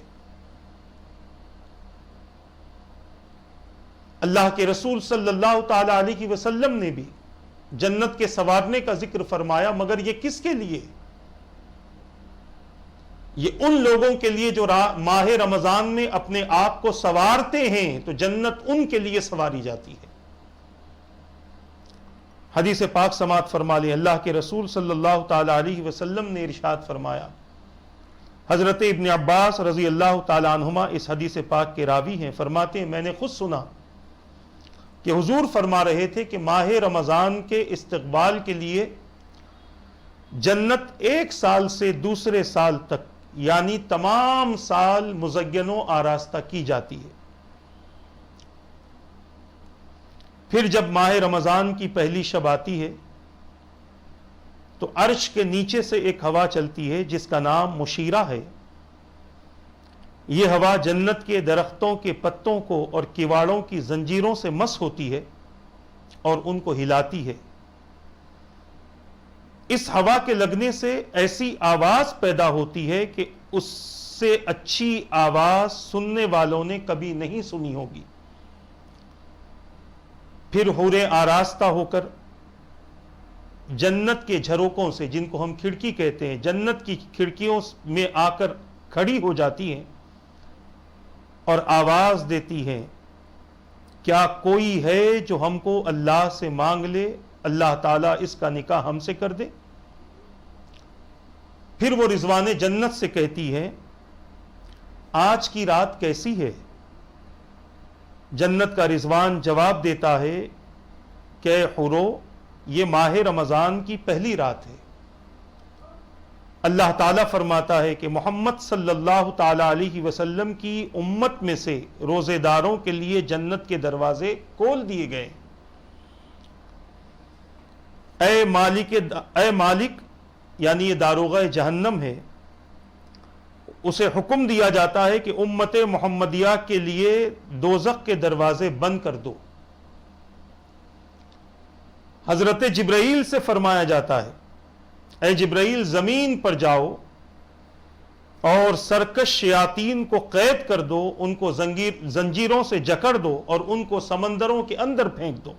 اللہ کے رسول صلی اللہ تعالی علیہ وسلم نے بھی جنت کے سنوارنے کا ذکر فرمایا، مگر یہ کس کے لیے؟ یہ ان لوگوں کے لیے جو ماہ رمضان میں اپنے آپ کو سنوارتے ہیں تو جنت ان کے لیے سنواری جاتی ہے. حدیث پاک سماعت فرما لیں. اللہ کے رسول صلی اللہ تعالی علیہ وسلم نے ارشاد فرمایا، حضرت ابن عباس رضی اللہ تعالی عنہما اس حدیث پاک کے راوی ہیں، فرماتے ہیں میں نے خود سنا کہ حضور فرما رہے تھے کہ ماہ رمضان کے استقبال کے لیے جنت ایک سال سے دوسرے سال تک یعنی تمام سال مزین و آراستہ کی جاتی ہے. پھر جب ماہ رمضان کی پہلی شب آتی ہے تو عرش کے نیچے سے ایک ہوا چلتی ہے جس کا نام مشیرہ ہے. یہ ہوا جنت کے درختوں کے پتوں کو اور کواڑوں کی زنجیروں سے مس ہوتی ہے اور ان کو ہلاتی ہے. اس ہوا کے لگنے سے ایسی آواز پیدا ہوتی ہے کہ اس سے اچھی آواز سننے والوں نے کبھی نہیں سنی ہوگی. پھر حوریں آراستہ ہو کر جنت کے جھروکوں سے، جن کو ہم کھڑکی کہتے ہیں، جنت کی کھڑکیوں میں آ کر کھڑی ہو جاتی ہیں اور آواز دیتی ہیں، کیا کوئی ہے جو ہم کو اللہ سے مانگ لے، اللہ تعالیٰ اس کا نکاح ہم سے کر دے. پھر وہ رضوان جنت سے کہتی ہے، آج کی رات کیسی ہے؟ جنت کا رضوان جواب دیتا ہے کہ حورو، یہ ماہ رمضان کی پہلی رات ہے. اللہ تعالیٰ فرماتا ہے کہ محمد صلی اللہ تعالی علیہ وسلم کی امت میں سے روزے داروں کے لیے جنت کے دروازے کھول دیے گئے. اے مالک یعنی یہ داروغہ جہنم ہے، اسے حکم دیا جاتا ہے کہ امت محمدیہ کے لیے دوزخ کے دروازے بند کر دو. حضرت جبرائیل سے فرمایا جاتا ہے، اے جبرائیل زمین پر جاؤ اور سرکش شیاطین کو قید کر دو، ان کو زنجیروں سے جکڑ دو اور ان کو سمندروں کے اندر پھینک دو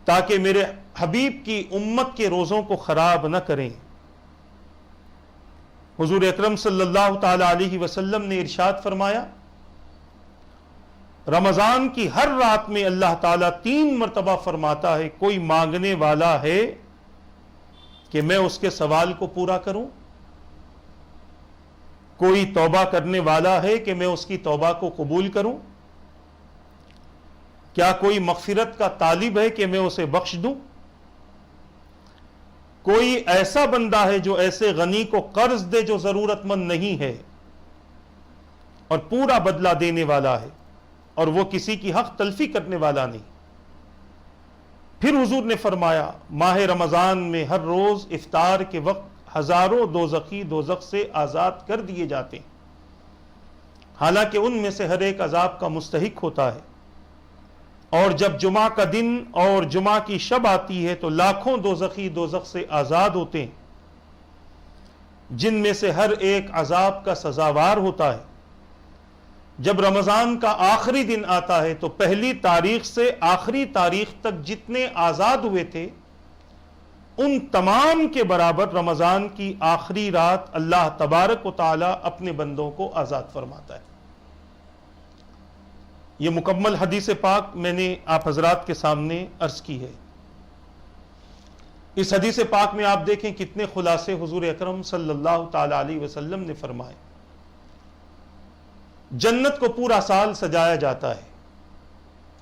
تاکہ میرے حبیب کی امت کے روزوں کو خراب نہ کریں. حضور اکرم صلی اللہ تعالی علیہ وسلم نے ارشاد فرمایا، رمضان کی ہر رات میں اللہ تعالیٰ 3 مرتبہ فرماتا ہے، کوئی مانگنے والا ہے کہ میں اس کے سوال کو پورا کروں، کوئی توبہ کرنے والا ہے کہ میں اس کی توبہ کو قبول کروں، کیا کوئی مغفرت کا طالب ہے کہ میں اسے بخش دوں، کوئی ایسا بندہ ہے جو ایسے غنی کو قرض دے جو ضرورت مند نہیں ہے اور پورا بدلہ دینے والا ہے اور وہ کسی کی حق تلفی کرنے والا نہیں. پھر حضور نے فرمایا، ماہ رمضان میں ہر روز افطار کے وقت ہزاروں دوزخی دوزخ سے آزاد کر دیے جاتے ہیں، حالانکہ ان میں سے ہر ایک عذاب کا مستحق ہوتا ہے. اور جب جمعہ کا دن اور جمعہ کی شب آتی ہے تو لاکھوں دوزخی دوزخ سے آزاد ہوتے ہیں، جن میں سے ہر ایک عذاب کا سزاوار ہوتا ہے. جب رمضان کا آخری دن آتا ہے تو پہلی تاریخ سے آخری تاریخ تک جتنے آزاد ہوئے تھے ان تمام کے برابر رمضان کی آخری رات اللہ تبارک و تعالی اپنے بندوں کو آزاد فرماتا ہے. یہ مکمل حدیث پاک میں نے آپ حضرات کے سامنے عرض کی ہے. اس حدیث پاک میں آپ دیکھیں کتنے خلاصے حضور اکرم صلی اللہ تعالی علیہ وسلم نے فرمائے. جنت کو پورا سال سجایا جاتا ہے،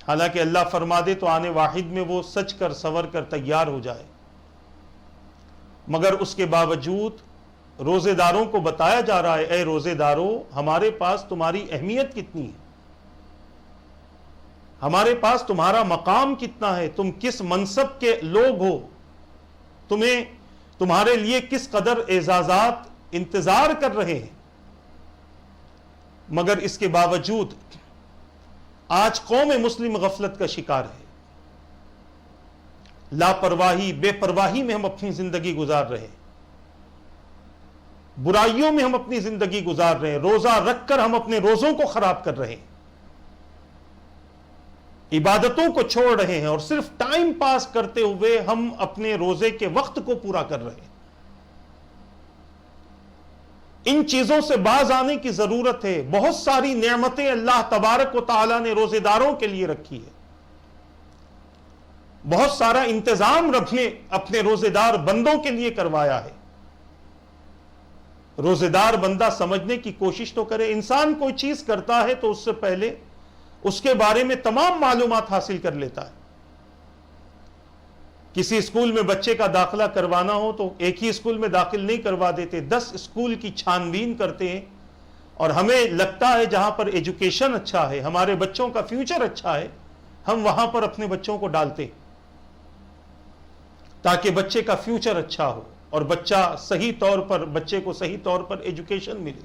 حالانکہ اللہ فرما دے تو آنے واحد میں وہ سج کر سور کر تیار ہو جائے، مگر اس کے باوجود روزے داروں کو بتایا جا رہا ہے، اے روزے دارو ہمارے پاس تمہاری اہمیت کتنی ہے. ہمارے پاس تمہارا مقام کتنا ہے، تم کس منصب کے لوگ ہو، تمہارے لیے کس قدر اعزازات انتظار کر رہے ہیں، مگر اس کے باوجود آج قوم مسلم غفلت کا شکار ہے۔ لاپرواہی، بے پرواہی میں ہم اپنی زندگی گزار رہے ہیں، برائیوں میں ہم اپنی زندگی گزار رہے ہیں، روزہ رکھ کر ہم اپنے روزوں کو خراب کر رہے ہیں، عبادتوں کو چھوڑ رہے ہیں، اور صرف ٹائم پاس کرتے ہوئے ہم اپنے روزے کے وقت کو پورا کر رہے ہیں۔ ان چیزوں سے باز آنے کی ضرورت ہے۔ بہت ساری نعمتیں اللہ تبارک و تعالیٰ نے روزے داروں کے لیے رکھی ہے، بہت سارا انتظام رب نے اپنے روزے دار بندوں کے لیے کروایا ہے۔ روزے دار بندہ سمجھنے کی کوشش تو کرے۔ انسان کوئی چیز کرتا ہے تو اس سے پہلے اس کے بارے میں تمام معلومات حاصل کر لیتا ہے۔ کسی اسکول میں بچے کا داخلہ کروانا ہو تو ایک ہی اسکول میں داخل نہیں کروا دیتے، 10 اسکول کی چھان بین کرتے ہیں، اور ہمیں لگتا ہے جہاں پر ایجوکیشن اچھا ہے، ہمارے بچوں کا فیوچر اچھا ہے، ہم وہاں پر اپنے بچوں کو ڈالتے ہیں تاکہ بچے کا فیوچر اچھا ہو اور بچے کو صحیح طور پر ایجوکیشن ملے۔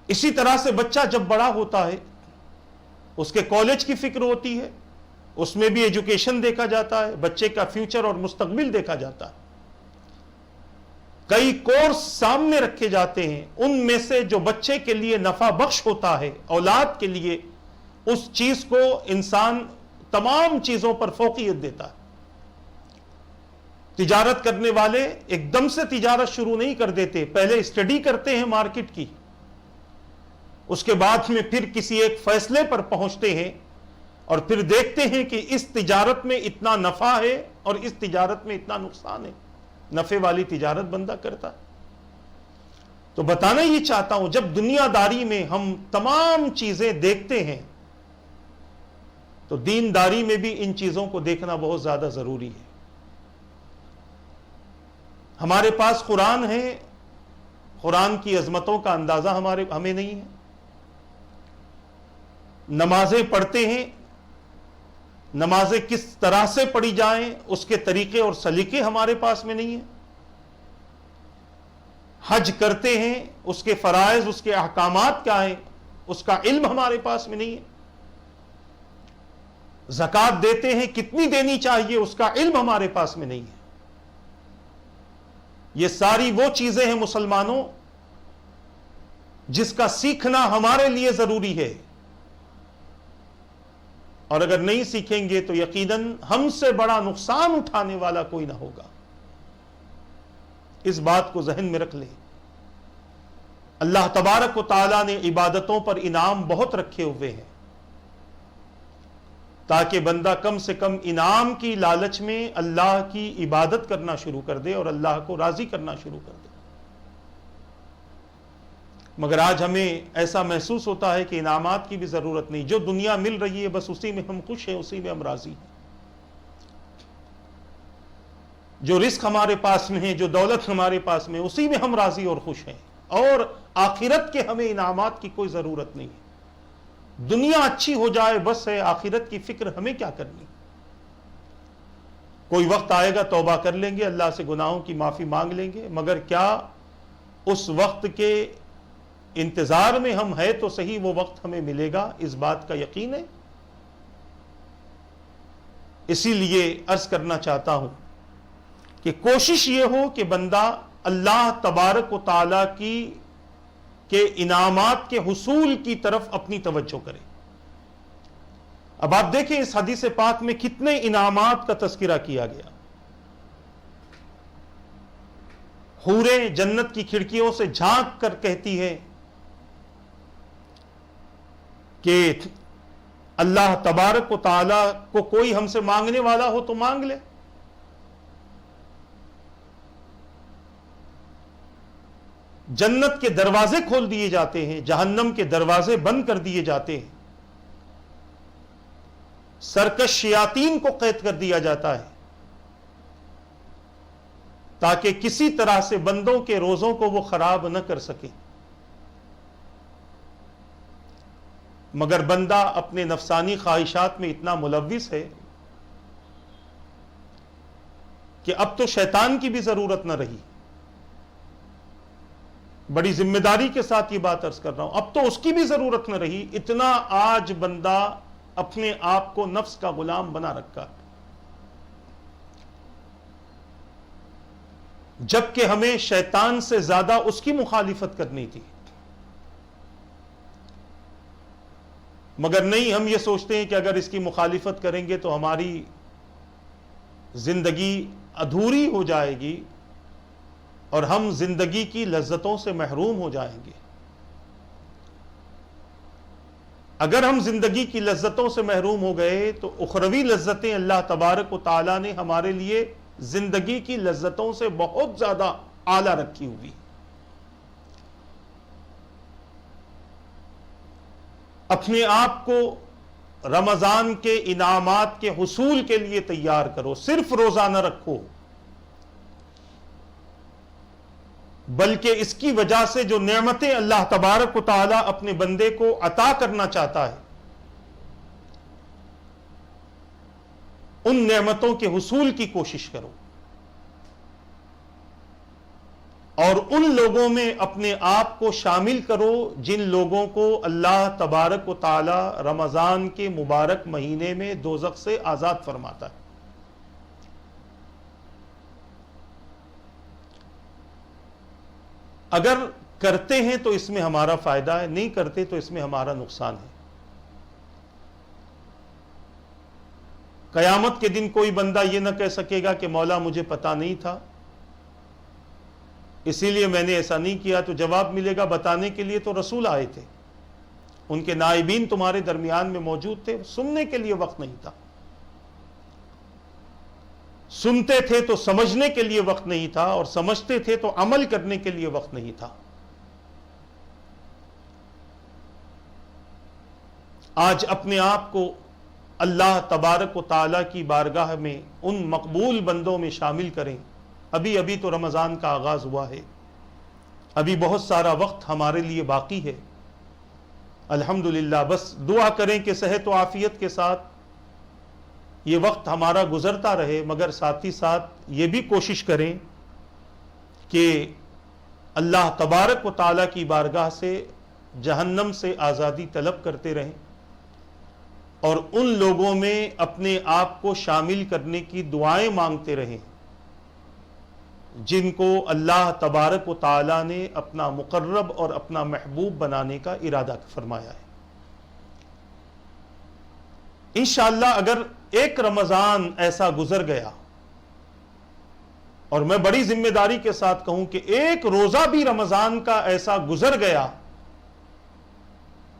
اسی طرح سے بچہ جب بڑا ہوتا ہے اس کے کالج کی فکر ہوتی ہے، اس میں بھی ایجوکیشن دیکھا جاتا ہے، بچے کا فیوچر اور مستقبل دیکھا جاتا ہے۔ کئی کورس سامنے رکھے جاتے ہیں، ان میں سے جو بچے کے لیے نفع بخش ہوتا ہے، اولاد کے لیے، اس چیز کو انسان تمام چیزوں پر فوقیت دیتا ہے۔ تجارت کرنے والے ایک دم سے تجارت شروع نہیں کر دیتے، پہلے اسٹڈی کرتے ہیں مارکیٹ کی، اس کے بعد میں پھر کسی ایک فیصلے پر پہنچتے ہیں اور پھر دیکھتے ہیں کہ اس تجارت میں اتنا نفع ہے اور اس تجارت میں اتنا نقصان ہے، نفع والی تجارت بندہ کرتا ہے۔ تو بتانا یہ چاہتا ہوں، جب دنیا داری میں ہم تمام چیزیں دیکھتے ہیں تو دین داری میں بھی ان چیزوں کو دیکھنا بہت زیادہ ضروری ہے۔ ہمارے پاس قرآن ہے، قرآن کی عظمتوں کا اندازہ ہمیں نہیں ہے، نمازیں پڑھتے ہیں، نمازیں کس طرح سے پڑھی جائیں اس کے طریقے اور سلیقے ہمارے پاس میں نہیں ہیں، حج کرتے ہیں، اس کے فرائض، اس کے احکامات کیا ہیں، اس کا علم ہمارے پاس میں نہیں ہے، زکوٰۃ دیتے ہیں، کتنی دینی چاہیے اس کا علم ہمارے پاس میں نہیں ہے۔ یہ ساری وہ چیزیں ہیں مسلمانوں جس کا سیکھنا ہمارے لیے ضروری ہے، اور اگر نہیں سیکھیں گے تو یقیناً ہم سے بڑا نقصان اٹھانے والا کوئی نہ ہوگا۔ اس بات کو ذہن میں رکھ لیں۔ اللہ تبارک و تعالیٰ نے عبادتوں پر انعام بہت رکھے ہوئے ہیں تاکہ بندہ کم سے کم انعام کی لالچ میں اللہ کی عبادت کرنا شروع کر دے اور اللہ کو راضی کرنا شروع کر دے۔ مگر آج ہمیں ایسا محسوس ہوتا ہے کہ انعامات کی بھی ضرورت نہیں، جو دنیا مل رہی ہے بس اسی میں ہم خوش ہیں، اسی میں ہم راضی ہیں۔ جو رزق ہمارے پاس میں ہے، جو دولت ہمارے پاس میں، اسی میں ہم راضی اور خوش ہیں، اور آخرت کے ہمیں انعامات کی کوئی ضرورت نہیں ہے۔ دنیا اچھی ہو جائے بس ہے، آخرت کی فکر ہمیں کیا کرنی۔ کوئی وقت آئے گا توبہ کر لیں گے، اللہ سے گناہوں کی معافی مانگ لیں گے، مگر کیا اس وقت کے انتظار میں ہم ہے تو صحیح وہ وقت ہمیں ملے گا، اس بات کا یقین ہے؟ اسی لیے عرض کرنا چاہتا ہوں کہ کوشش یہ ہو کہ بندہ اللہ تبارک و تعالی کے انعامات کے حصول کی طرف اپنی توجہ کرے۔ اب آپ دیکھیں اس حدیث پاک میں کتنے انعامات کا تذکرہ کیا گیا۔ حوریں جنت کی کھڑکیوں سے جھانک کر کہتی ہے کہ اللہ تبارک و تعالی کو کوئی ہم سے مانگنے والا ہو تو مانگ لے۔ جنت کے دروازے کھول دیے جاتے ہیں، جہنم کے دروازے بند کر دیے جاتے ہیں، سرکش شیاطین کو قید کر دیا جاتا ہے تاکہ کسی طرح سے بندوں کے روزوں کو وہ خراب نہ کر سکے۔ مگر بندہ اپنے نفسانی خواہشات میں اتنا ملوث ہے کہ اب تو شیطان کی بھی ضرورت نہ رہی. بڑی ذمہ داری کے ساتھ یہ بات عرض کر رہا ہوں, اب تو اس کی بھی ضرورت نہ رہی. اتنا آج بندہ اپنے آپ کو نفس کا غلام بنا رکھا, جبکہ ہمیں شیطان سے زیادہ اس کی مخالفت کرنی تھی. مگر نہیں, ہم یہ سوچتے ہیں کہ اگر اس کی مخالفت کریں گے تو ہماری زندگی ادھوری ہو جائے گی اور ہم زندگی کی لذتوں سے محروم ہو جائیں گے. اگر ہم زندگی کی لذتوں سے محروم ہو گئے تو اخروی لذتیں اللہ تبارک و تعالی نے ہمارے لیے زندگی کی لذتوں سے بہت زیادہ اعلیٰ رکھی ہوئی. اپنے آپ کو رمضان کے انعامات کے حصول کے لیے تیار کرو. صرف روزہ نہ رکھو, بلکہ اس کی وجہ سے جو نعمتیں اللہ تبارک و تعالی اپنے بندے کو عطا کرنا چاہتا ہے, ان نعمتوں کے حصول کی کوشش کرو, اور ان لوگوں میں اپنے آپ کو شامل کرو جن لوگوں کو اللہ تبارک و تعالی رمضان کے مبارک مہینے میں دوزخ سے آزاد فرماتا ہے. اگر کرتے ہیں تو اس میں ہمارا فائدہ ہے, نہیں کرتے تو اس میں ہمارا نقصان ہے. قیامت کے دن کوئی بندہ یہ نہ کہہ سکے گا کہ مولا مجھے پتا نہیں تھا اسی لیے میں نے ایسا نہیں کیا. تو جواب ملے گا بتانے کے لیے تو رسول آئے تھے, ان کے نائبین تمہارے درمیان میں موجود تھے, سننے کے لیے وقت نہیں تھا. سنتے تھے تو سمجھنے کے لیے وقت نہیں تھا, اور سمجھتے تھے تو عمل کرنے کے لیے وقت نہیں تھا. آج اپنے آپ کو اللہ تبارک و تعالی کی بارگاہ میں ان مقبول بندوں میں شامل کریں. ابھی تو رمضان کا آغاز ہوا ہے, ابھی بہت سارا وقت ہمارے لیے باقی ہے. الحمدللہ, بس دعا کریں کہ صحت و عافیت کے ساتھ یہ وقت ہمارا گزرتا رہے, مگر ساتھ ہی ساتھ یہ بھی کوشش کریں کہ اللہ تبارک و تعالی کی بارگاہ سے جہنم سے آزادی طلب کرتے رہیں, اور ان لوگوں میں اپنے آپ کو شامل کرنے کی دعائیں مانگتے رہیں جن کو اللہ تبارک و تعالی نے اپنا مقرب اور اپنا محبوب بنانے کا ارادہ فرمایا ہے. انشاءاللہ اگر ایک رمضان ایسا گزر گیا, اور میں بڑی ذمہ داری کے ساتھ کہوں کہ ایک روزہ بھی رمضان کا ایسا گزر گیا,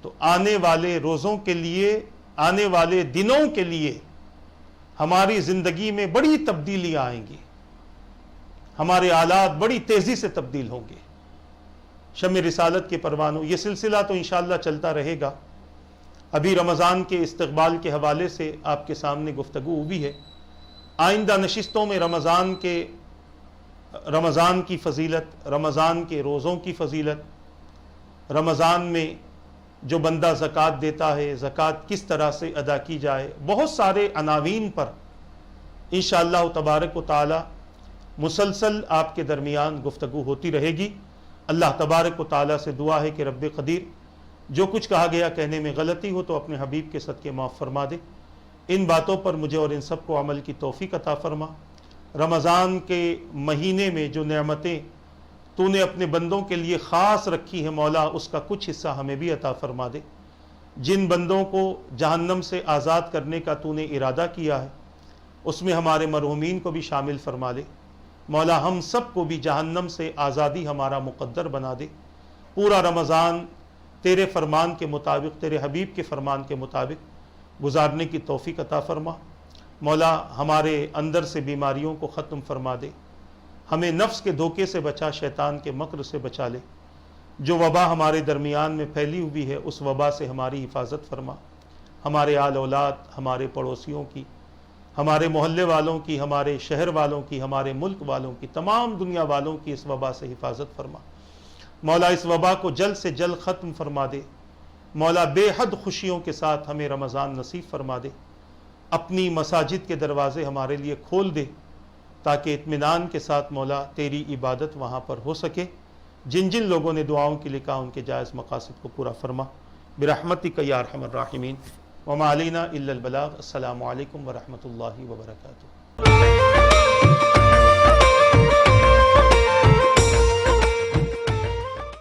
تو آنے والے روزوں کے لیے, آنے والے دنوں کے لیے ہماری زندگی میں بڑی تبدیلیاں آئیں گی, ہمارے حالات بڑی تیزی سے تبدیل ہوں گے. شمع رسالت کے پروانوں, یہ سلسلہ تو انشاءاللہ چلتا رہے گا. ابھی رمضان کے استقبال کے حوالے سے آپ کے سامنے گفتگو ہوئی ہے. آئندہ نشستوں میں رمضان کی فضیلت, رمضان کے روزوں کی فضیلت, رمضان میں جو بندہ زکوٰۃ دیتا ہے زکوٰۃ کس طرح سے ادا کی جائے, بہت سارے عناوین پر انشاءاللہ تبارک و تعالی مسلسل آپ کے درمیان گفتگو ہوتی رہے گی. اللہ تبارک و تعالی سے دعا ہے کہ رب قدیر جو کچھ کہا گیا کہنے میں غلطی ہو تو اپنے حبیب کے صدقے معاف فرما دے. ان باتوں پر مجھے اور ان سب کو عمل کی توفیق عطا فرما. رمضان کے مہینے میں جو نعمتیں تو نے اپنے بندوں کے لیے خاص رکھی ہے مولا, اس کا کچھ حصہ ہمیں بھی عطا فرما دے. جن بندوں کو جہنم سے آزاد کرنے کا تو نے ارادہ کیا ہے اس میں ہمارے مرحومین کو بھی شامل فرما دے. مولا ہم سب کو بھی جہنم سے آزادی ہمارا مقدر بنا دے. پورا رمضان تیرے فرمان کے مطابق, تیرے حبیب کے فرمان کے مطابق گزارنے کی توفیق عطا فرما. مولا ہمارے اندر سے بیماریوں کو ختم فرما دے, ہمیں نفس کے دھوکے سے بچا, شیطان کے مکر سے بچا لے. جو وبا ہمارے درمیان میں پھیلی ہوئی ہے اس وبا سے ہماری حفاظت فرما. ہمارے آل اولاد, ہمارے پڑوسیوں کی, ہمارے محلے والوں کی, ہمارے شہر والوں کی, ہمارے ملک والوں کی, تمام دنیا والوں کی اس وبا سے حفاظت فرما. مولا اس وبا کو جلد سے جلد ختم فرما دے. مولا بے حد خوشیوں کے ساتھ ہمیں رمضان نصیب فرما دے، اپنی مساجد کے دروازے ہمارے لیے کھول دے تاکہ اطمینان کے ساتھ مولا تیری عبادت وہاں پر ہو سکے۔ جن جن لوگوں نے دعاؤں کے لیے کہا ان کے جائز مقاصد کو پورا فرما برحمتک یا ارحم الراحمین۔ وما علینا الا البلاغ۔ السلام علیکم ورحمۃ اللہ وبرکاتہ۔